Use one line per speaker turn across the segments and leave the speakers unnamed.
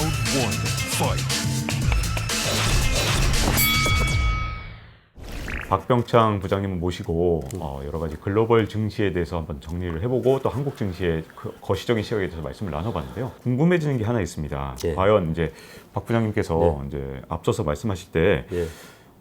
Round one, fight.
박병창 부장님 모시고 여러 가지 글로벌 증시에 대해서 한번 정리를 해보고 또 한국 증시의 거시적인 시각에 대해서 말씀을 나눠봤는데요. 궁금해지는 게 하나 있습니다.
예.
과연 이제 박 부장님께서
예.
이제 앞서서 말씀하실 때
예.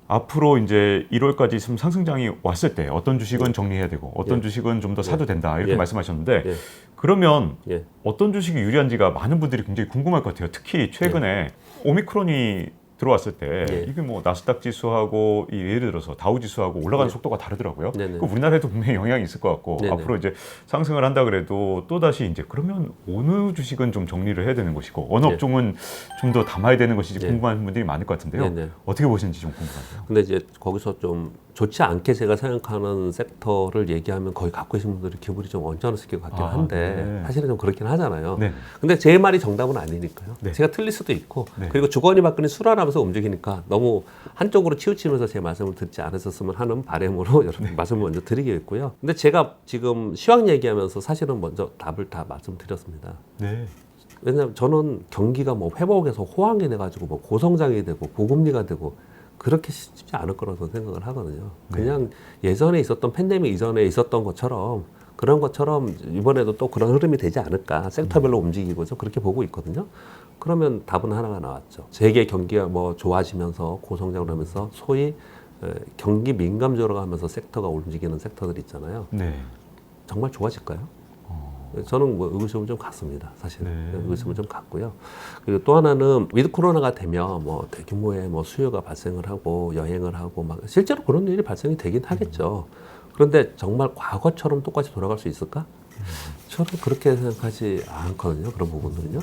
앞으로 이제 1월까지 상승장이 왔을 때 어떤 주식은 정리해야 되고 어떤
예.
주식은 좀 더 사도 된다 이렇게
예.
말씀하셨는데
예.
그러면
예.
어떤 주식이 유리한지가 많은 분들이 굉장히 궁금할 것 같아요. 특히 최근에 오미크론이 들어왔을 때
예.
이게 뭐 나스닥 지수하고 예를 들어서 다우 지수하고 올라가는
네.
속도가 다르더라고요.
네네.
그 우리나라에도 분명히 영향이 있을 것 같고
네네.
앞으로 이제 상승을 한다 그래도 또 다시 이제 그러면 어느 주식은 좀 정리를 해야 되는 것이고 어느
네.
업종은 좀 더 담아야 되는 것인지
네.
궁금한 분들이 많을 것 같은데요.
네네.
어떻게 보시는지 좀 궁금하네요.
근데 이제 거기서 좀 좋지 않게 제가 생각하는 섹터를 얘기하면 거의 갖고 계신 분들이 기분이 좀 언짢았을 것 같긴 한데
네.
사실은 좀 그렇긴 하잖아요.
네.
근데 제 말이 정답은 아니니까요.
네.
제가 틀릴 수도 있고
네.
그리고 주거니 받거니 수란하면서 움직이니까 너무 한쪽으로 치우치면서 제 말씀을 듣지 않으셨으면 하는 바람으로 여러분 말씀을 먼저 드리겠고요. 근데 제가 지금 시황 얘기하면서 사실은 먼저 답을 다 말씀드렸습니다.
네.
왜냐하면 저는 경기가 뭐 회복해서 호황이 돼가지고 뭐 고성장이 되고 고금리가 되고 그렇게 쉽지 않을 거라고 생각을 하거든요. 그냥 예전에 있었던 팬데믹 이전에 있었던 것처럼 그런 것처럼 이번에도 또 그런 흐름이 되지 않을까 섹터별로 움직이고 좀 그렇게 보고 있거든요. 그러면 답은 하나가 나왔죠. 세계 경기가 뭐 좋아지면서 고성장을 하면서 소위 경기 민감적으로 하면서 섹터가 움직이는 섹터들 있잖아요.
네.
정말 좋아질까요? 저는 뭐 의구심을 좀 갖습니다. 사실
네.
의구심을 좀 갖고요. 그리고 또 하나는 위드 코로나가 되면 뭐 대규모의 뭐 수요가 발생을 하고 여행을 하고 막 실제로 그런 일이 발생이 되긴 하겠죠. 그런데 정말 과거처럼 똑같이 돌아갈 수 있을까? 저는 그렇게 생각하지 않거든요. 그런 부분들은요.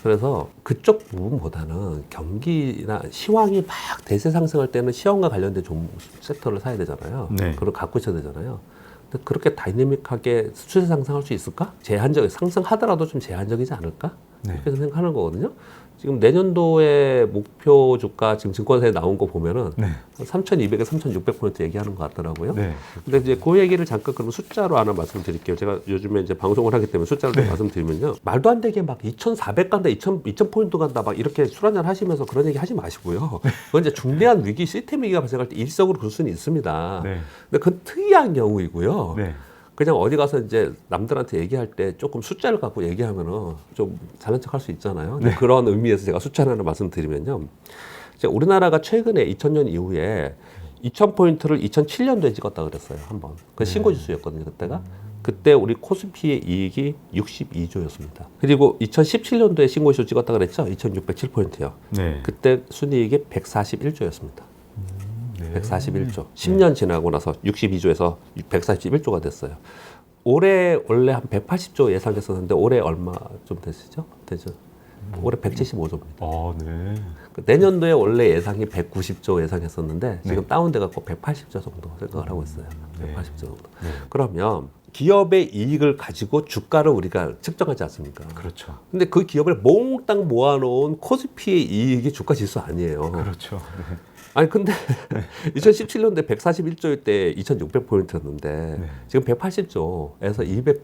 그래서 그쪽 부분보다는 경기나 시황이 막 대세 상승할 때는 시황과 관련된 좀 섹터를 사야 되잖아요.
네.
그걸 갖고 있어야 되잖아요. 근데 그렇게 다이내믹하게 추세 상승할 수 있을까? 상승하더라도 좀 제한적이지 않을까?
네.
그렇게 생각하는 거거든요. 지금 내년도에 목표 주가 지금 증권사에 나온 거 보면은
네.
3,200에서 3,600포인트 얘기하는 것 같더라고요.
네.
근데 이제 그 얘기를 잠깐 그러면 숫자로 하나 말씀드릴게요. 제가 요즘에 이제 방송을 하기 때문에 숫자로 좀 말씀드리면요. 말도 안 되게 막 2,400 간다, 2,000포인트 간다 막 이렇게 술 한잔 하시면서 그런 얘기 하지 마시고요. 그건 이제 중대한 위기, 시스템 위기가 발생할 때 일시적으로 그럴 수는 있습니다.
네.
근데 그건 특이한 경우이고요.
네.
그냥 어디 가서 이제 남들한테 얘기할 때 조금 숫자를 갖고 얘기하면은 좀 잘난 척 할 수 있잖아요. 근데 그런 의미에서 제가 숫자 하나 말씀드리면요. 이제 우리나라가 최근에 2000년 이후에 2000포인트를 2007년도에 찍었다 그랬어요. 한번. 그 신고지수였거든요. 그때가. 그때 우리 코스피의 이익이 62조였습니다. 그리고 2017년도에 신고지수 찍었다 그랬죠. 2607포인트요.
네.
그때 순이익이 141조였습니다. 141조. 10년 지나고 나서 62조에서 141조가 됐어요. 올해 원래 한 180조 예상했었는데 올해 얼마 좀 되시죠? 되죠. 올해 175조입니다.
네.
내년도에 원래 예상이 190조 예상했었는데 지금 다운돼 갖고 180조 정도 생각을 하고 있어요. 180조 정도. 그러면 기업의 이익을 가지고 주가를 우리가 측정하지 않습니까?
그렇죠.
근데 그 기업을 몽땅 모아놓은 코스피의 이익이 주가 지수 아니에요.
그렇죠. 네.
아니 근데 2017년도에 141조일 때 2,600포인트였는데 지금 180조에서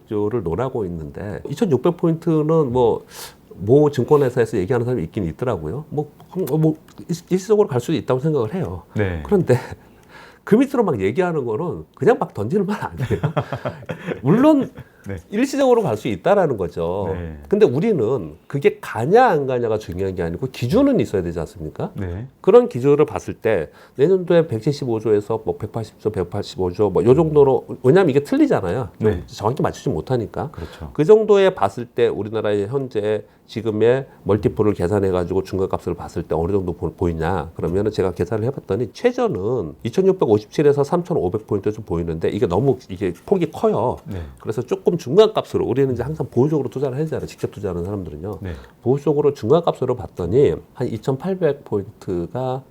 200조를 논하고 있는데 2,600포인트는 뭐 증권회사에서 얘기하는 사람이 있긴 있더라고요. 뭐 일시적으로 갈 수도 있다고 생각을 해요.
네.
그런데 그 밑으로 막 얘기하는 거는 그냥 막 던지는 말 아니에요. 물론
네.
일시적으로 갈 수 있다라는 거죠.
네.
근데 우리는 그게 가냐 안 가냐가 중요한 게 아니고 기준은 있어야 되지 않습니까?
네.
그런 기준을 봤을 때 내년도에 175조에서 뭐 180조, 185조 뭐 요 정도로 왜냐하면 이게 틀리잖아요. 좀
네.
정확히 맞추지 못하니까.
그렇죠.
그 정도에 봤을 때 우리나라의 현재 지금의 멀티플을 계산해가지고 중간값을 봤을 때 어느 정도 보이냐 그러면은 제가 계산을 해봤더니 최저는 2657에서 3500포인트 좀 보이는데 이게 너무 이게 폭이 커요.
네.
그래서 조금 중간값으로 우리는 이제 항상 보수적으로 투자를 해야 되잖아요. 직접 투자하는 사람들은요.
네.
보수적으로 중간값으로 봤더니 한 2800포인트가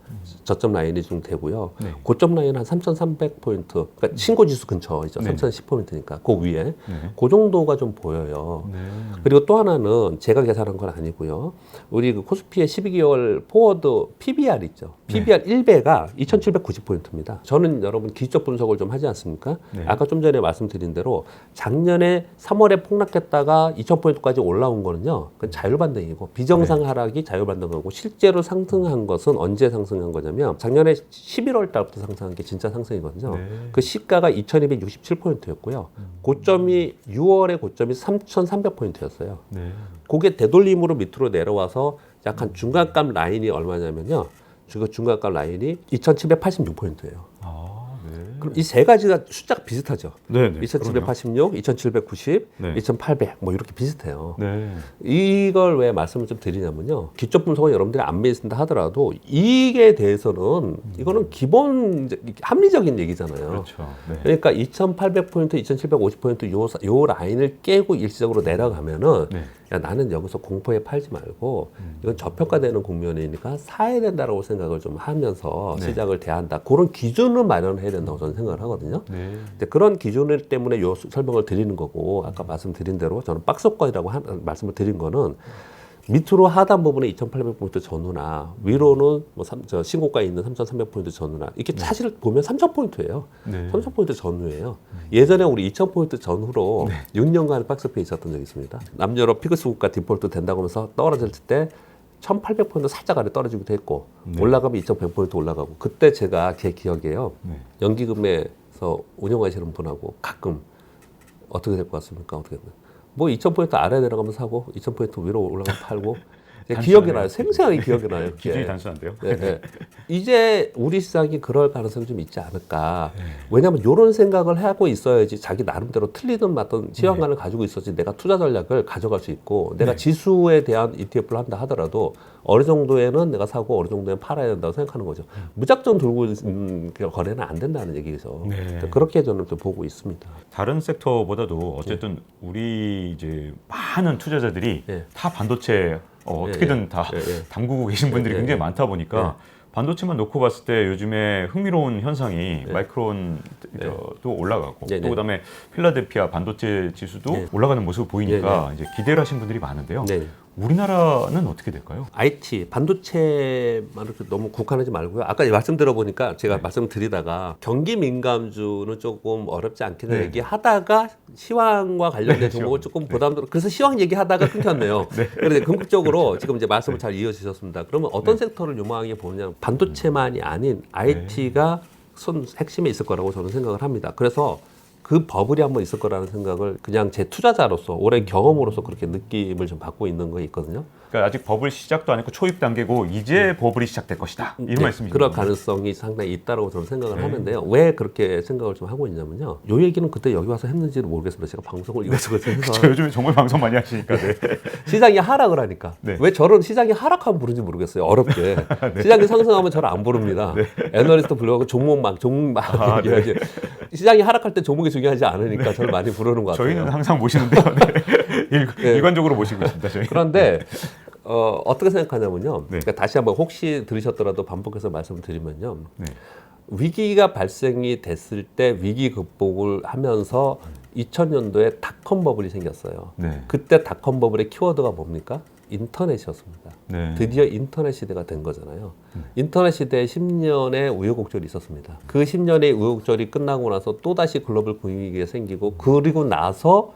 저점 라인이 좀 되고요.
네.
고점 라인 한 3300포인트 그러니까 신고지수 근처이죠.
네.
3010포인트니까 그 위에
네.
그 정도가 좀 보여요.
네.
그리고 또 하나는 제가 계산한 건 아니고요. 우리 그 코스피의 12개월 포워드 PBR 있죠. PBR 1배가 2790포인트입니다. 저는 여러분 기술적 분석을 좀 하지 않습니까?
네.
아까 좀 전에 말씀드린 대로 작년에 이번에 3월에 폭락했다가 2,000포인트까지 올라온 거는요. 그건 자율반등이고 비정상 하락이 자율반등하고 실제로 상승한 것은 언제 상승한 거냐면 작년에 11월 달부터 상승한 게 진짜 상승이거든요.
네.
그 시가가 2,267포인트였고요. 고점이 6월에 고점이 3,300포인트였어요.
네.
그게 되돌림으로 밑으로 내려와서 약간 중간값 라인이 얼마냐면요. 그 중간값 라인이 2,786포인트예요.
아, 네.
그럼 이 세 가지가 숫자가 비슷하죠.
네, 네.
2,786, 2,790,
네.
2,800 뭐 이렇게 비슷해요.
네.
이걸 왜 말씀을 좀 드리냐면요. 기초 분석은 여러분들이 안 믿으신다 하더라도 이익에 대해서는 이거는 기본 합리적인 얘기잖아요.
그렇죠. 네.
그러니까 2,800포인트, 2,750포인트 요 라인을 깨고 일시적으로 내려가면은
네.
야, 나는 여기서 공포에 팔지 말고 이건 저평가되는 국면이니까 사야 된다라고 생각을 좀 하면서
네.
시장을 대한다. 그런 기준을 마련해야 된다고 저는 생각을 하거든요.
네.
근데 그런 기준을 때문에 요 설명을 드리는 거고 아까 말씀드린 대로 저는 박스권이라고 말씀을 드린 거는 밑으로 하단 부분에 2,800포인트 전후나 위로는 뭐 신고가에 있는 3,300포인트 전후나 이렇게 사실 보면 3,000포인트예요.
네.
3,000포인트 전후예요. 예전에 우리 2,000포인트 전후로 6년간 박스페이 있었던 적이 있습니다. 남유럽 피그스 국가 디폴트 된다고 하면서 떨어질 때 1,800포인트 살짝 아래 떨어지기도 했고 올라가면 2,100포인트 올라가고 그때 제가 제 기억이에요.
네.
연기금에서 운영하시는 분하고 가끔 어떻게 될 것 같습니까? 어떻게 뭐 2,000포인트 아래 내려가면 사고 2,000포인트 위로 올라가면 팔고 기억이 나요. 생생하게 기억이 나요. 그게.
기준이 단순한데요.
네, 네. 이제 우리 시장이 그럴 가능성이 좀 있지 않을까. 왜냐하면 이런 생각을 하고 있어야지 자기 나름대로 틀리든 맞든 시황관을 가지고 있어야지 내가 투자 전략을 가져갈 수 있고 내가 지수에 대한 ETF를 한다 하더라도 어느 정도에는 내가 사고 어느 정도에는 팔아야 된다고 생각하는 거죠. 무작정 들고 있는 거래는 안 된다는 얘기죠.
네.
그렇게 저는 좀 보고 있습니다.
다른 섹터보다도 어쨌든 우리 이제 많은 투자자들이
예.
다 반도체 어떻게든 다 담그고 계신 분들이 굉장히 많다 보니까 반도체만 놓고 봤을 때 요즘에 흥미로운 현상이 마이크론도 올라가고
네,
또
네.
그다음에 필라델피아 반도체 지수도
네.
올라가는 모습을 보이니까 이제 기대를 하신 분들이 많은데요.
네.
우리나라는 어떻게 될까요?
IT, 반도체만 이렇게 너무 국한하지 말고요. 아까 말씀 들어보니까 제가 말씀드리다가 경기 민감주는 조금 어렵지 않겠냐
네.
얘기하다가 시황과 관련된 종목을 조금 부담스러워. 그래서 시황 얘기하다가 끊겼네요. 그런데 궁극적으로 지금 이제 말씀을 잘 이어주셨습니다. 그러면 어떤 섹터를 요망하게 보느냐? 반도체만이 아닌 IT가 핵심에 있을 거라고 저는 생각을 합니다. 그래서 그 버블이 한번 있을 거라는 생각을 그냥 제 투자자로서 오랜 경험으로서 그렇게 느낌을 좀 받고 있는 거 있거든요.
그러니까 아직 버블 시작도 아니고 초입 단계고 이제 버블이 시작될 것이다. 이런 말씀이죠.
그럴 가능성이 상당히 있다고 저는 생각을 하는데요. 왜 그렇게 생각을 좀 하고 있냐면요. 요 얘기는 그때 여기 와서 했는지는 모르겠습니다. 제가 방송을 이것저것 해서
저 요즘에 정말 방송 많이 하시니까. 네.
시장이 하락을 하니까
네.
왜 저런 시장이 하락하면 부르는지 모르겠어요. 어렵게. 시장이 상승하면 저를 안 부릅니다. 애널리스트 불러가고 종목막 얘기하지. 시장이 하락할 때 종목이 중요하지 않으니까 저를 많이 부르는 것 같아요.
저희는 항상 모시는데요. 네. 일관적으로 모시고 있습니다. 저희.
그런데 어떻게 생각하냐면요.
네.
그러니까 다시 한번 혹시 들으셨더라도 반복해서 말씀을 드리면요.
네.
위기가 발생이 됐을 때 위기 극복을 하면서 2000년도에 닷컴 버블이 생겼어요.
네.
그때 닷컴 버블의 키워드가 뭡니까? 인터넷이었습니다.
네.
드디어 인터넷 시대가 된 거잖아요. 인터넷 시대에 10년의 우여곡절이 있었습니다. 그 10년의 우여곡절이 끝나고 나서 또다시 글로벌 분위기가 생기고 그리고 나서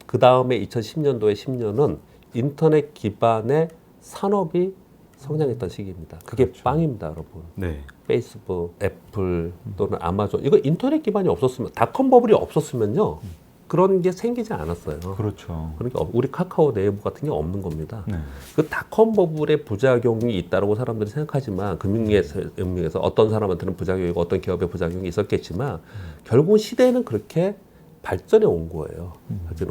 그 다음에 2010년도에 10년은 인터넷 기반의 산업이 성장했던 시기입니다. 그게 빵입니다, 여러분.
네.
페이스북, 애플 또는 아마존 이거 인터넷 기반이 없었으면 닷컴 버블이 없었으면요 그런 게 생기지 않았어요.
그렇죠.
그러니까 우리 카카오 네이버 같은 게 없는 겁니다.
네.
그 닷컴 버블의 부작용이 있다고 사람들이 생각하지만 금융에서 어떤 사람한테는 부작용이고 어떤 기업의 부작용이 있었겠지만 결국 시대는 그렇게 발전해 온 거예요.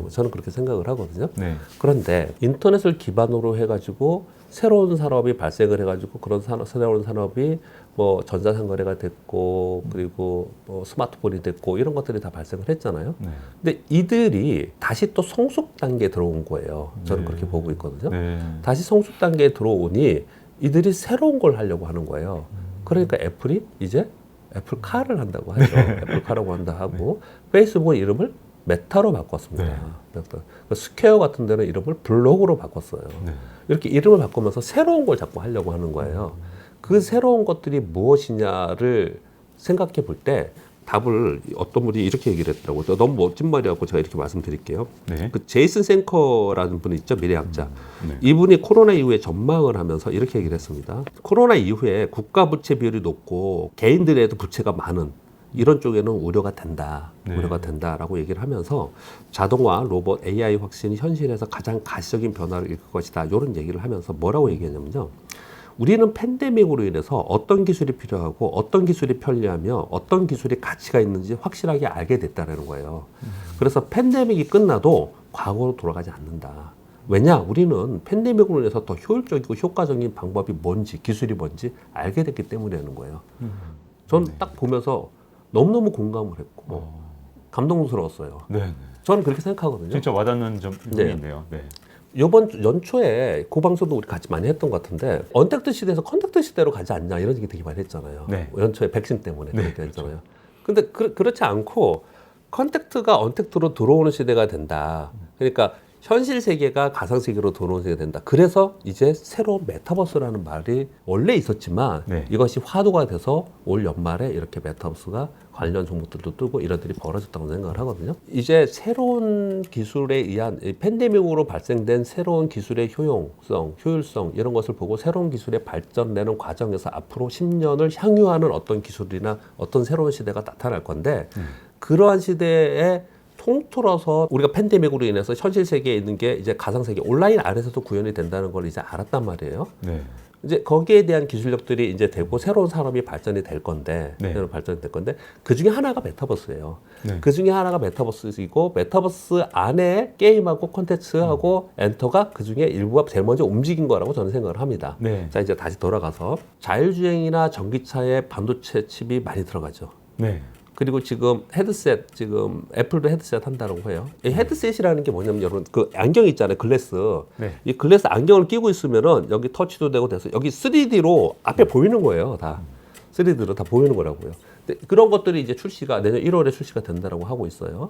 저는 그렇게 생각을 하거든요.
네.
그런데 인터넷을 기반으로 해가지고 새로운 산업이 발생을 해가지고 그런 새로운 산업이 뭐 전자상거래가 됐고 그리고 뭐 스마트폰이 됐고 이런 것들이 다 발생을 했잖아요.
네.
근데 이들이 다시 또 성숙 단계에 들어온 거예요. 저는
네.
그렇게 보고 있거든요.
네.
다시 성숙 단계에 들어오니 이들이 새로운 걸 하려고 하는 거예요. 그러니까 애플이 이제 애플카를 한다고 하죠. 애플카라고 한다 하고 페이스북은 이름을 메타로 바꿨습니다.
네.
스퀘어 같은 데는 이름을 블록으로 바꿨어요.
네.
이렇게 이름을 바꾸면서 새로운 걸 자꾸 하려고 하는 거예요. 그 새로운 것들이 무엇이냐를 생각해 볼 때 답을 어떤 분이 이렇게 얘기를 했더라고요. 너무 멋진 말이라고 제가 이렇게 말씀드릴게요.
네.
그 제이슨 생커라는 분이 있죠, 미래학자.
네.
이분이 코로나 이후에 전망을 하면서 이렇게 얘기를 했습니다. 코로나 이후에 국가 부채 비율이 높고 개인들에도 부채가 많은 이런 쪽에는 우려가 된다.
네.
우려가 된다라고 얘기를 하면서 자동화, 로봇, AI 확신이 현실에서 가장 가시적인 변화를 일으킬 것이다. 이런 얘기를 하면서 뭐라고 얘기했냐면요. 우리는 팬데믹으로 인해서 어떤 기술이 필요하고 어떤 기술이 편리하며 어떤 기술이 가치가 있는지 확실하게 알게 됐다는 거예요. 그래서 팬데믹이 끝나도 과거로 돌아가지 않는다. 왜냐? 우리는 팬데믹으로 인해서 더 효율적이고 효과적인 방법이 뭔지, 기술이 뭔지 알게 됐기 때문이라는 거예요. 전 딱 보면서 너무너무 공감을 했고 감동스러웠어요.
네.
저는 그렇게 생각하거든요.
진짜 와닿는 점이
네.
있네요. 네.
이번 연초에 그 방송도 우리 같이 많이 했던 것 같은데 언택트 시대에서 컨택트 시대로 가지 않냐 이런 얘기 되게 많이 했잖아요.
네.
연초에 백신 때문에
네,
그렇게 했잖아요. 근데 그렇지 않고 컨택트가 언택트로 들어오는 시대가 된다. 그러니까 현실 세계가 가상 세계로 들어오는 세계가 된다. 그래서 이제 새로운 메타버스라는 말이 원래 있었지만
네.
이것이 화두가 돼서 올 연말에 이렇게 메타버스가 관련 종목들도 뜨고 이런 일이 벌어졌다고 생각을 하거든요. 이제 새로운 기술에 의한 팬데믹으로 발생된 새로운 기술의 효용성, 효율성 이런 것을 보고 새로운 기술의 발전되는 과정에서 앞으로 10년을 향유하는 어떤 기술이나 어떤 새로운 시대가 나타날 건데 그러한 시대에 통틀어서 우리가 팬데믹으로 인해서 현실 세계에 있는 게 이제 가상 세계 온라인 안에서도 구현이 된다는 걸 이제 알았단 말이에요.
네.
이제 거기에 대한 기술력들이 이제 되고 새로운 산업이 발전이 될 건데,
네.
새로운 발전이 될 건데 그 중에 하나가 메타버스예요.
네.
그 중에 하나가 메타버스이고 메타버스 안에 게임하고 콘텐츠하고 엔터가 그 중에 일부가 제일 먼저 움직인 거라고 저는 생각을 합니다.
네.
자 이제 다시 돌아가서 자율주행이나 전기차에 반도체 칩이 많이 들어가죠.
네.
그리고 지금 헤드셋, 지금 애플도 헤드셋 한다고 해요. 이 헤드셋이라는 게 뭐냐면 여러분 그 안경 있잖아요, 글래스.
네.
이 글래스 안경을 끼고 있으면은 여기 터치도 되고 돼서 여기 3D로 앞에 보이는 거예요, 다. 3D로 다 보이는 거라고요. 근데 그런 것들이 이제 출시가 내년 1월에 출시가 된다라고 하고 있어요.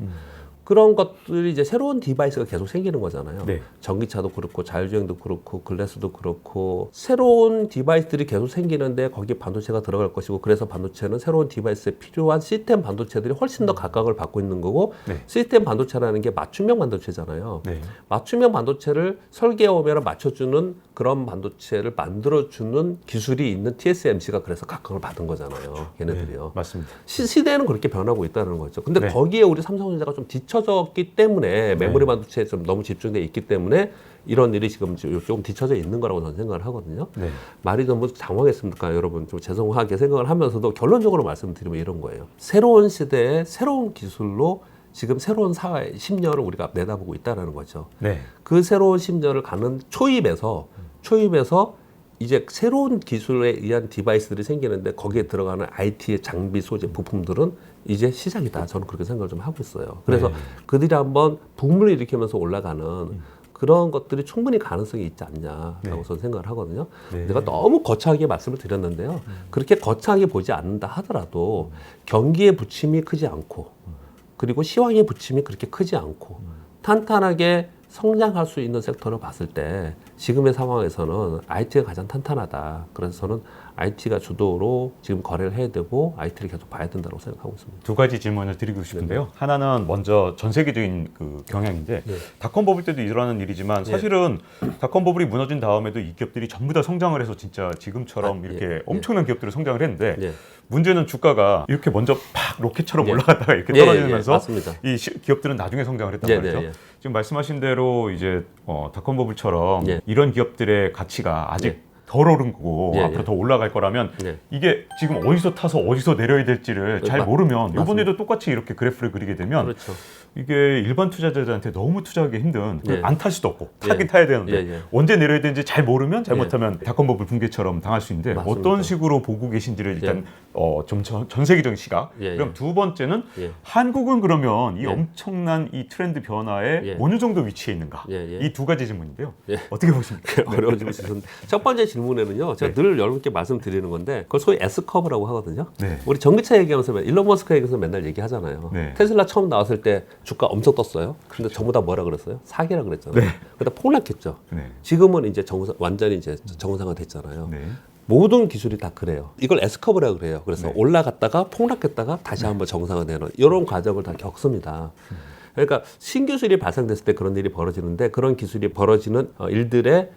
그런 것들이 이제 새로운 디바이스가 계속 생기는 거잖아요.
네.
전기차도 그렇고 자율주행도 그렇고 글래스도 그렇고 새로운 디바이스들이 계속 생기는데 거기에 반도체가 들어갈 것이고 그래서 반도체는 새로운 디바이스에 필요한 시스템 반도체들이 훨씬 더 각각을 받고 있는 거고
네.
시스템 반도체라는 게 맞춤형 반도체잖아요.
네.
맞춤형 반도체를 설계해 오면 맞춰주는 그런 반도체를 만들어주는 기술이 있는 TSMC가 그래서 각광을 받은 거잖아요. 걔네들이요.
네. 맞습니다.
시대는 그렇게 변하고 있다는 거죠. 근데
네.
거기에 우리 삼성전자가 좀 뒤처졌기 때문에 메모리 반도체에 좀 너무 집중돼 있기 때문에 이런 일이 지금 조금 뒤처져 있는 거라고 저는 생각을 하거든요.
네.
말이 너무 장황했습니까? 여러분 좀 죄송하게 생각을 하면서도 결론적으로 말씀드리면 이런 거예요. 새로운 시대에 새로운 기술로 지금 새로운 사회 10년을 우리가 내다보고 있다는 거죠.
네.
그 새로운 10년을 가는 초입에서 이제 새로운 기술에 의한 디바이스들이 생기는데 거기에 들어가는 IT의 장비, 소재, 부품들은 이제 시작이다. 저는 그렇게 생각을 좀 하고 있어요. 그래서
네.
그들이 한번 붐을 일으키면서 올라가는 그런 것들이 충분히 가능성이 있지 않냐라고
네.
저는 생각을 하거든요.
네.
내가 너무 거창하게 말씀을 드렸는데요. 그렇게 거창하게 보지 않는다 하더라도 경기의 부침이 크지 않고 그리고 시황의 부침이 그렇게 크지 않고 탄탄하게 성장할 수 있는 섹터를 봤을 때 지금의 상황에서는 IT가 가장 탄탄하다. 그래서 저는 IT가 주도로 지금 거래를 해야 되고 IT를 계속 봐야 된다고 생각하고 있습니다.
두 가지 질문을 드리고 싶은데요. 하나는 먼저 전 세계적인 그 경향인데
네.
닷컴 버블 때도 일어나는 일이지만 사실은 닷컴 버블이 무너진 다음에도 이 기업들이 전부 다 성장을 해서 진짜 지금처럼 이렇게
예.
엄청난 기업들이 성장을 했는데
예.
문제는 주가가 이렇게 먼저 팍 로켓처럼
예.
올라갔다가 이렇게
예,
떨어지면서
맞습니다.
이 기업들은 나중에 성장을 했단
예,
말이죠.
네, 예.
지금 말씀하신 대로 이제 닷컴 버블처럼
예.
이런 기업들의 가치가 아직
예.
덜 오른 거고
예,
앞으로
예.
더 올라갈 거라면
예.
이게 지금 어디서 타서 어디서 내려야 될지를 잘 모르면
맞습니다.
이번에도 똑같이 이렇게 그래프를 그리게 되면
그렇죠.
이게 일반 투자자들한테 너무 투자하기 힘든
예.
안 탈 수도 없고 타긴
예.
타야 되는데
예, 예.
언제 내려야 되는지 잘 모르면 잘못하면 닷컴버블 붕괴처럼 당할 수 있는데
맞습니다.
어떤 식으로 보고 계신지를 일단
예.
좀 전 세계적인 시각
예,
그럼
예.
두 번째는
예.
한국은 그러면 이
예.
엄청난 이 트렌드 변화에
예.
어느 정도 위치해 있는가
예, 예.
이 두 가지 질문인데요
예.
어떻게 보십니까?
어려워지고 있었는데 첫 번째 질문에는요 제가
네.
늘 여러분께 말씀드리는 건데 그걸 소위 S커브라고 하거든요.
네.
우리 전기차 얘기하면서 일론 머스크 얘기해서 맨날 얘기하잖아요.
네.
테슬라 처음 나왔을 때 주가 엄청 떴어요. 근데 전부 다 뭐라 그랬어요? 사기라 그랬잖아요.
네.
그러다 폭락했죠.
네.
지금은 이제 완전히 이제 정상화 됐잖아요.
네.
모든 기술이 다 그래요. 이걸 S커브라고 그래요. 그래서
네.
올라갔다가 폭락했다가 다시 한번 정상화되는 이런 과정을 다 겪습니다. 그러니까 신기술이 발생됐을 때 그런 일이 벌어지는데 그런 기술이 벌어지는 일들의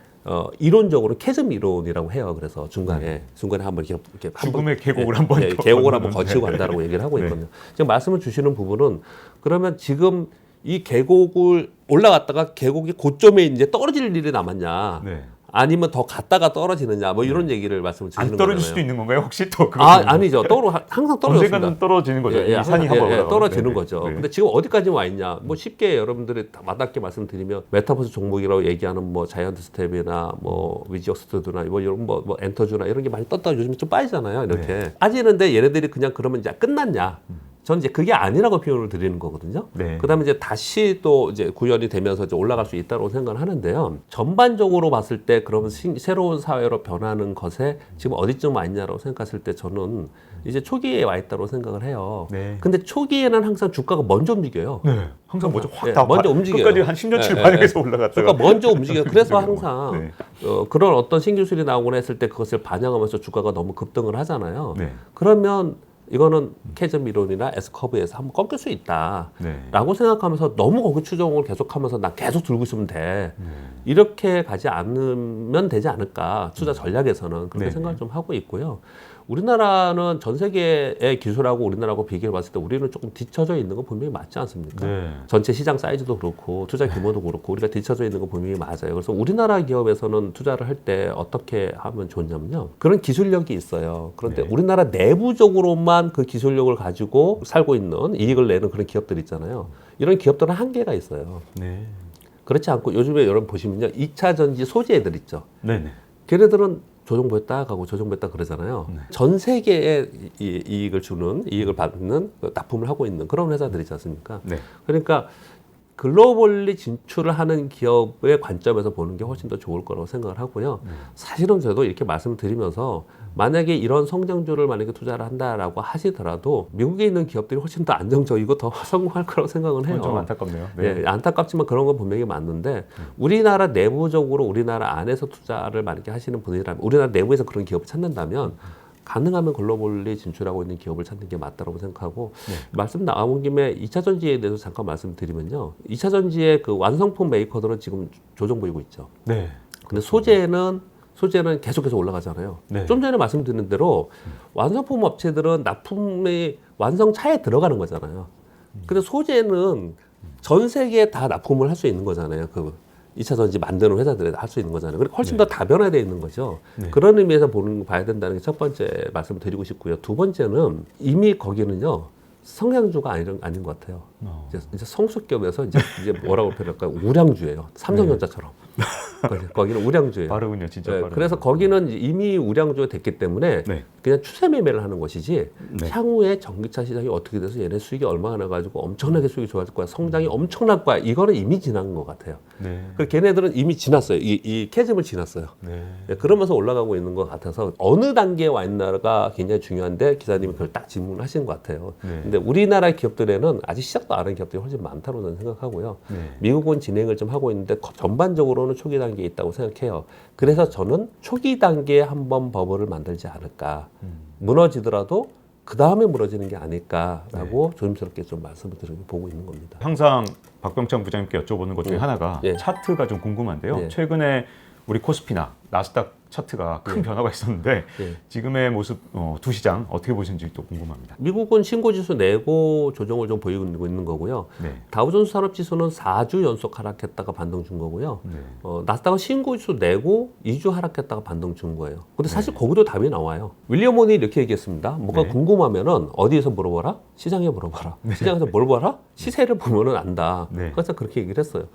이론적으로 캐즘 이론이라고 해요. 그래서 중간에 한번 이렇게
죽음의 계곡을 한번
예, 계곡을 한번
네.
거치고 간다라고 얘기를 하고
네.
있거든요. 지금 말씀을 주시는 부분은 그러면 지금 이 계곡을 올라갔다가 계곡이 고점에 이제 떨어질 일이 남았냐?
네.
아니면 더 갔다가 떨어지느냐? 뭐 이런 얘기를 말씀을 주시는
안
거잖아요.
떨어질 수도 있는 건가요? 혹시 또 그거
아니죠. 항상 떨어졌습니다.
언젠가는 떨어지는 거죠. 이 산이 한번 올라가면.
떨어지는
네,
거죠.
네.
근데 지금 어디까지 와 있냐? 뭐 쉽게 여러분들이 다 와닿게 말씀드리면 메타버스 종목이라고 얘기하는 뭐 자이언트 스텝이나 뭐 위지역스트나 뭐 이런 뭐 엔터주나 이런 게 많이 떴다가 요즘 좀 빠지잖아요. 이렇게 빠지는데 얘네들이 그냥 그러면 이제 끝났냐? 전 이제 그게 아니라고 표현을 드리는 거거든요.
네.
그다음에 이제 다시 또 이제 구현이 되면서 이제 올라갈 수 있다고 생각을 하는데요. 전반적으로 봤을 때 그러면 새로운 사회로 변하는 것에 지금 어디쯤 와 있냐라고 생각했을 때 저는 이제 초기에 와 있다고 생각을 해요.
네.
근데 초기에는 항상 주가가 먼저 움직여요.
네. 항상 먼저 확
예,
다
먼저 움직여요.
끝까지 한 10년치를 반영해서 올라갔다가
그러니까 먼저 움직여요. 그래서 항상
네.
그런 어떤 신기술이 나오거나 했을 때 그것을 반영하면서 주가가 너무 급등을 하잖아요.
네.
그러면 이거는 캐즘 이론이나 S커브에서 한번 꺾일 수 있다.
네.
라고 생각하면서 너무 거기 추종을 계속하면서 나 계속 들고 있으면 돼. 이렇게 가지 않으면 되지 않을까. 투자 전략에서는 그렇게
네.
생각을 좀 하고 있고요. 우리나라는 전 세계의 기술하고 우리나라하고 비교해 봤을 때 우리는 조금 뒤처져 있는 건 분명히 맞지 않습니까?
네.
전체 시장 사이즈도 그렇고 투자 규모도 그렇고 우리가 뒤처져 있는 건 분명히 맞아요. 그래서 우리나라 기업에서는 투자를 할 때 어떻게 하면 좋냐면요. 그런 기술력이 있어요. 그런데
네.
우리나라 내부적으로만 그 기술력을 가지고 살고 있는 이익을 내는 그런 기업들 있잖아요. 이런 기업들은 한계가 있어요.
네.
그렇지 않고 요즘에 여러분 보시면요. 2차 전지 소재들 있죠.
네네.
걔네들은 조정부에 딱 하고 조정부에 딱 그러잖아요. 전 세계에 이익을 주는, 이익을 받는 납품을 하고 있는 그런 회사들이지 않습니까?
네.
그러니까 글로벌리 진출을 하는 기업의 관점에서 보는 게 훨씬 더 좋을 거라고 생각을 하고요. 사실은 저도 이렇게 말씀을 드리면서 만약에 이런 성장주를 만약에 투자를 한다라고 하시더라도 미국에 있는 기업들이 훨씬 더 안정적이고 더 성공할 거라고 생각은 해요.
좀 안타깝네요. 네.
예, 안타깝지만 그런 건 분명히 맞는데 우리나라 내부적으로 우리나라 안에서 투자를 만약에 하시는 분이라면 우리나라 내부에서 그런 기업을 찾는다면 가능하면 글로벌리 진출하고 있는 기업을 찾는 게 맞다고 생각하고 말씀 나온 김에 2차 전지에 대해서 잠깐 말씀드리면요. 2차 전지의 그 완성품 메이커들은 지금 조정 보이고 있죠.
네.
근데 소재는 계속해서 올라가잖아요.
네.
좀 전에 말씀드린 대로 완성품 업체들은 납품이 완성차에 들어가는 거잖아요. 근데 소재는 전 세계에 다 납품을 할 수 있는 거잖아요. 그 2차 전지 만드는 회사들에 할 수 있는 거잖아요. 그러니까 훨씬 더 다변화되어 있는 거죠.
네.
그런 의미에서 봐야 된다는 게 첫 번째 말씀을 드리고 싶고요. 두 번째는 이미 거기는요. 성장주가 아닌 것 같아요. 이제 성수기업에서 이제 뭐라고 표현할까요? 우량주예요. 삼성전자처럼. 거기는 우량주예요.
빠르군요, 진짜
네,
빠르군요.
그래서 거기는 이미 우량주가 됐기 때문에
네.
그냥 추세 매매를 하는 것이지
네.
향후에 전기차 시장이 어떻게 돼서 얘네 수익이 얼마나 나가지고 엄청나게 수익이 좋아질 거야. 성장이 엄청날 거야. 이거는 이미 지난 것 같아요.
네.
그 걔네들은 이미 지났어요. 이 캐즘을 지났어요.
네.
네, 그러면서 올라가고 있는 것 같아서 어느 단계에 와 있나가 굉장히 중요한데 기자님이 그걸 딱 질문을 하신 것 같아요.
네.
근데 우리나라 기업들에는 아직 시작도 안 한 기업들이 훨씬 많다고 저는 생각하고요.
네.
미국은 진행을 좀 하고 있는데 전반적으로는 초기 단계에 있다고 생각해요. 그래서 저는 초기 단계에 한번 버블을 만들지 않을까. 무너지더라도 그 다음에 무너지는 게 아닐까라고 조심스럽게 좀 말씀을 드리고 보고 있는 겁니다.
항상 박병창 부장님께 여쭤보는 것 중에 하나가
예.
차트가 좀 궁금한데요.
예.
최근에 우리 코스피나 나스닥 차트가 큰 변화가 있었는데
예.
지금의 모습 두 시장 어떻게 보시는지 또 궁금합니다.
미국은 신고지수 내고 조정을 좀 보이고 있는 거고요.
네.
다우존스 산업지수는 4주 연속 하락했다가 반등 준 거고요.
네.
나스닥은 신고지수 내고 2주 하락했다가 반등 준 거예요. 근데 사실 거기도 답이 나와요. 윌리엄 오니 이렇게 얘기했습니다. 뭐가
네.
궁금하면은 어디에서 물어봐라? 시장에 물어봐라. 시장에서 뭘 봐라? 시세를 보면은 안다.
네.
그래서 그렇게 얘기를 했어요.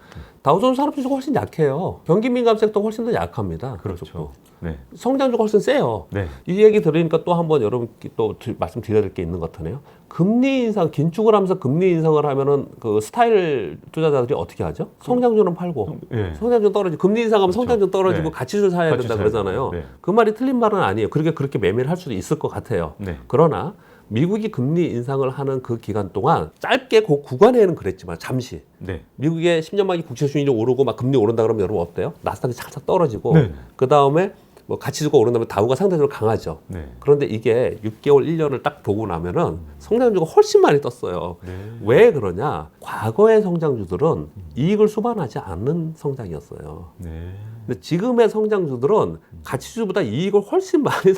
다우존스 산업지수가 훨씬 약해요. 경기 민감 섹터가 훨씬 더 약합니다.
그렇죠. 네.
성장주가 훨씬 세요.
네.
이 얘기 들으니까 또 한번 여러분께 또 말씀드려야 될 게 있는 것 같네요. 금리 인상, 긴축을 하면서 금리 인상을 하면은 그 스타일 투자자들이 어떻게 하죠? 성장주는 팔고,
예.
성장주 떨어지고, 금리 인상하면 성장주 떨어지고
네.
가치주를 사야
가치
된다
사야
그러잖아요.
된다. 네.
그 말이 틀린 말은 아니에요. 그렇게 매매를 할 수도 있을 것 같아요.
네.
그러나 미국이 금리 인상을 하는 그 기간 동안 짧게 그 구간에는 그랬지만 잠시
네.
미국의 10년 만기 국채 수익률이 오르고 막 금리 오른다 그러면 여러분 어때요? 나스닥이 살짝 떨어지고
네.
그 다음에 뭐 가치주가 오른다면 다우가 상대적으로 강하죠.
네.
그런데 이게 6개월, 1년을 딱 보고 나면은 성장주가 훨씬 많이 떴어요.
네.
왜 그러냐? 과거의 성장주들은 이익을 수반하지 않는 성장이었어요.
네.
근데 지금의 성장주들은 가치주보다 이익을 훨씬 많이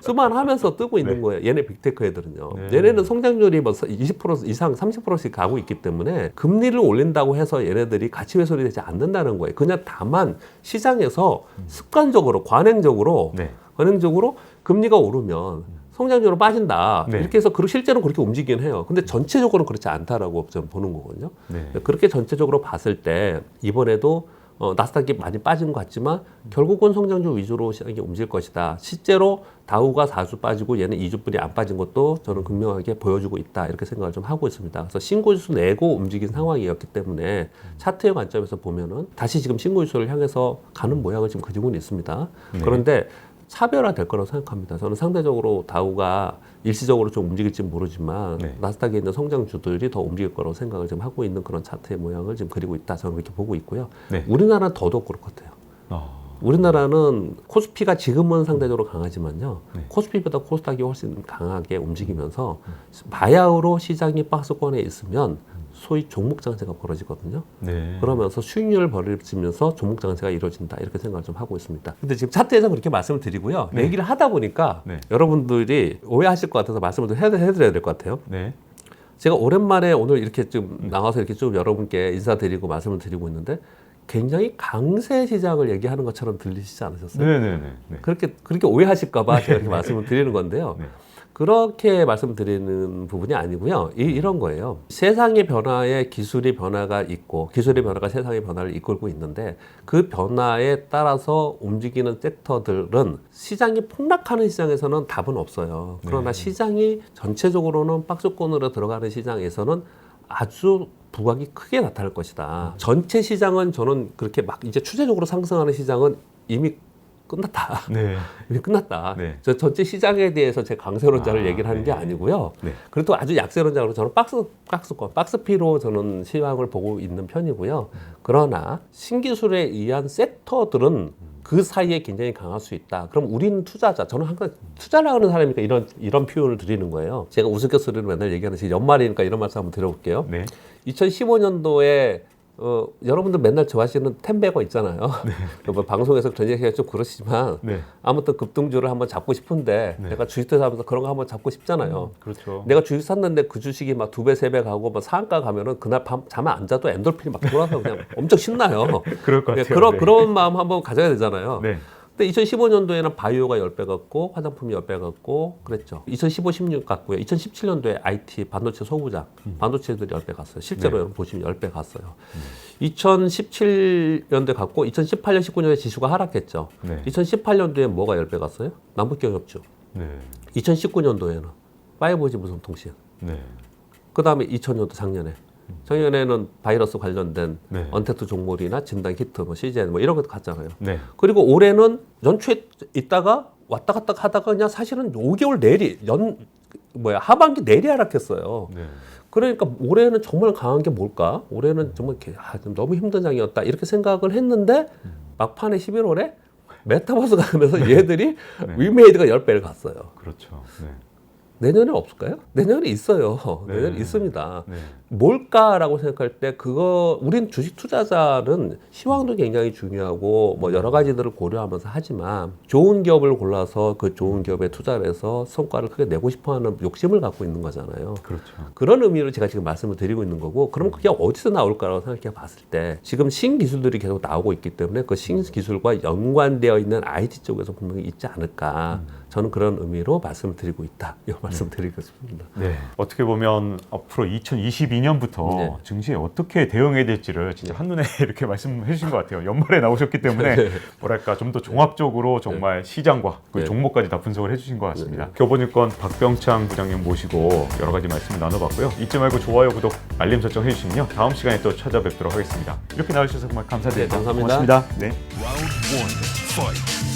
수반하면서 뜨고 있는
네.
거예요. 얘네 빅테크 애들은요.
네.
얘네는 성장률이 뭐 20% 이상 30%씩 가고 있기 때문에 금리를 올린다고 해서 얘네들이 가치 훼손이 되지 않는다는 거예요. 그냥 다만 시장에서 습관적으로 관행적으로
네.
금리가 오르면 성장률은 빠진다.
네.
이렇게 해서 실제로 그렇게 움직이긴 해요. 근데 전체적으로는 그렇지 않다라고 저는 보는 거거든요.
네.
그렇게 전체적으로 봤을 때 이번에도 나스닥이 많이 빠진 것 같지만 결국은 성장주 위주로 시장이 움직일 것이다. 실제로 다우가 4주 빠지고 얘는 2주뿐이 안 빠진 것도 저는 분명하게 보여주고 있다. 이렇게 생각을 좀 하고 있습니다. 그래서 신고지수 내고 움직인 상황이었기 때문에 차트의 관점에서 보면은 다시 지금 신고지수를 향해서 가는 모양을 지금 그리고는 있습니다.
네.
그런데 차별화될 거라고 생각합니다. 저는 상대적으로 다우가 일시적으로 좀 움직일지 모르지만
네.
나스닥에 있는 성장주들이 더 움직일 거라고 생각을 지금 하고 있는 그런 차트의 모양을 지금 그리고 있다. 저는 그렇게 보고 있고요.
네.
우리나라는 더더욱 그럴 것 같아요. 우리나라는 코스피가 지금은 상대적으로 강하지만요.
네.
코스피보다 코스닥이 훨씬 강하게 움직이면서 바야흐로 시장이 박스권에 있으면 소위 종목 장세가 벌어지거든요.
네.
그러면서 수익률을 벌어지면서 종목 장세가 이루어진다. 이렇게 생각을 좀 하고 있습니다. 근데 지금 차트에서 그렇게 말씀을 드리고요.
네.
얘기를 하다 보니까
네.
여러분들이 오해하실 것 같아서 말씀을 좀 해드려야 될 것 같아요.
네.
제가 오랜만에 오늘 이렇게 좀 나와서 이렇게 좀 여러분께 인사드리고 말씀을 드리고 있는데 굉장히 강세 시장을 얘기하는 것처럼 들리시지 않으셨어요?
네. 네.
그렇게 오해하실까봐 제가 이렇게 말씀을 드리는 건데요.
네.
그렇게 말씀드리는 부분이 아니고요. 이런 거예요. 세상의 변화에 기술의 변화가 있고 기술의 변화가 세상의 변화를 이끌고 있는데 그 변화에 따라서 움직이는 섹터들은 시장이 폭락하는 시장에서는 답은 없어요. 그러나
네.
시장이 전체적으로는 박스권으로 들어가는 시장에서는 아주 부각이 크게 나타날 것이다. 전체 시장은 저는 그렇게 막 이제 추세적으로 상승하는 시장은 이미 끝났다.
네.
이미 끝났다.
네.
저 전체 시장에 대해서 제 강세론자를 얘기를 하는 게
네.
아니고요.
네.
그래도 아주 약세론자로 저는 박스피로 저는 시황을 보고 있는 편이고요. 그러나 신기술에 의한 섹터들은 그 사이에 굉장히 강할 수 있다. 그럼 우리는 투자자, 저는 항상 투자를 하는 사람이니까 이런 표현을 드리는 거예요. 제가 우스갯소리로 맨날 얘기하는 지금 연말이니까 이런 말씀 한번 드려볼게요.
네.
2015년도에 여러분들 맨날 좋아하시는 텐베거 있잖아요. 뭐 방송에서 그런 얘기가 좀 그렇지만
네.
아무튼 급등주를 한번 잡고 싶은데
네.
내가 주식 투자하면서 그런 거 한번 잡고 싶잖아요.
그렇죠.
내가 주식 샀는데 그 주식이 막 2배, 3배 가고 막 상한가 가면은 그날 밤 잠 안 자도 엔돌핀이 막 돌아서 그냥 엄청 신나요.
그럴 것 같아요. 네.
그런 마음 한번 가져야 되잖아요.
네.
근데 2015년도에는 바이오가 10배 갔고 화장품이 10배 갔고 그랬죠. 2015, 16 갔고요. 2017년도에 IT 반도체 소부장 반도체들이 10배 갔어요. 실제로
네.
여러분 보시면 10배 갔어요. 2017년도에 갔고 2018년, 19년에 지수가 하락했죠.
네.
2018년도에 뭐가 10배 갔어요? 남북경협주.
네.
2019년도에는 5G 무선통신.
네.
그 다음에 2000년도 작년에는 바이러스 관련된
네.
언택트 종목이나 진단 키트, 뭐 CGN 뭐 이런 것도 갔잖아요.
네.
그리고 올해는 연초에 있다가 왔다 갔다 하다가 그냥 사실은 5개월 하반기 내리 하락했어요.
네.
그러니까 올해는 정말 강한 게 뭘까? 올해는 정말 좀 너무 힘든 장이었다 이렇게 생각을 했는데 막판에 11월에 메타버스 가면서 얘들이 위메이드가 10배를 갔어요.
그렇죠. 네.
내년에 없을까요? 내년에 있어요.
네.
내년에 있습니다.
네.
뭘까라고 생각할 때 우린 주식 투자자는 시황도 굉장히 중요하고 뭐 여러 가지들을 고려하면서 하지만 좋은 기업을 골라서 그 좋은 기업에 투자를 해서 성과를 크게 내고 싶어하는 욕심을 갖고 있는 거잖아요.
그렇죠.
그런 의미로 제가 지금 말씀을 드리고 있는 거고 그럼 그게 어디서 나올까라고 생각해 봤을 때 지금 신기술들이 계속 나오고 있기 때문에 그 신기술과 연관되어 있는 IT 쪽에서 분명히 있지 않을까 저는 그런 의미로 말씀을 드리고 있다. 이 말씀 드리겠습니다.
네. 어떻게 보면 앞으로 2022년부터
네.
증시에 어떻게 대응해야 될지를 진짜 한눈에 이렇게 말씀해 주신 것 같아요. 연말에 나오셨기 때문에
네.
뭐랄까 좀 더 종합적으로 정말 시장과 그
네.
종목까지 다 분석을 해주신 것 같습니다. 교보증권 박병창 부장님 모시고 여러 가지 말씀을 나눠봤고요. 잊지 말고 좋아요, 구독, 알림 설정 해주시면요. 다음 시간에 또 찾아뵙도록 하겠습니다. 이렇게 나와주셔서 정말 감사드립니다.
네, 감사합니다.
고맙습니다. 네.
Round one, fight.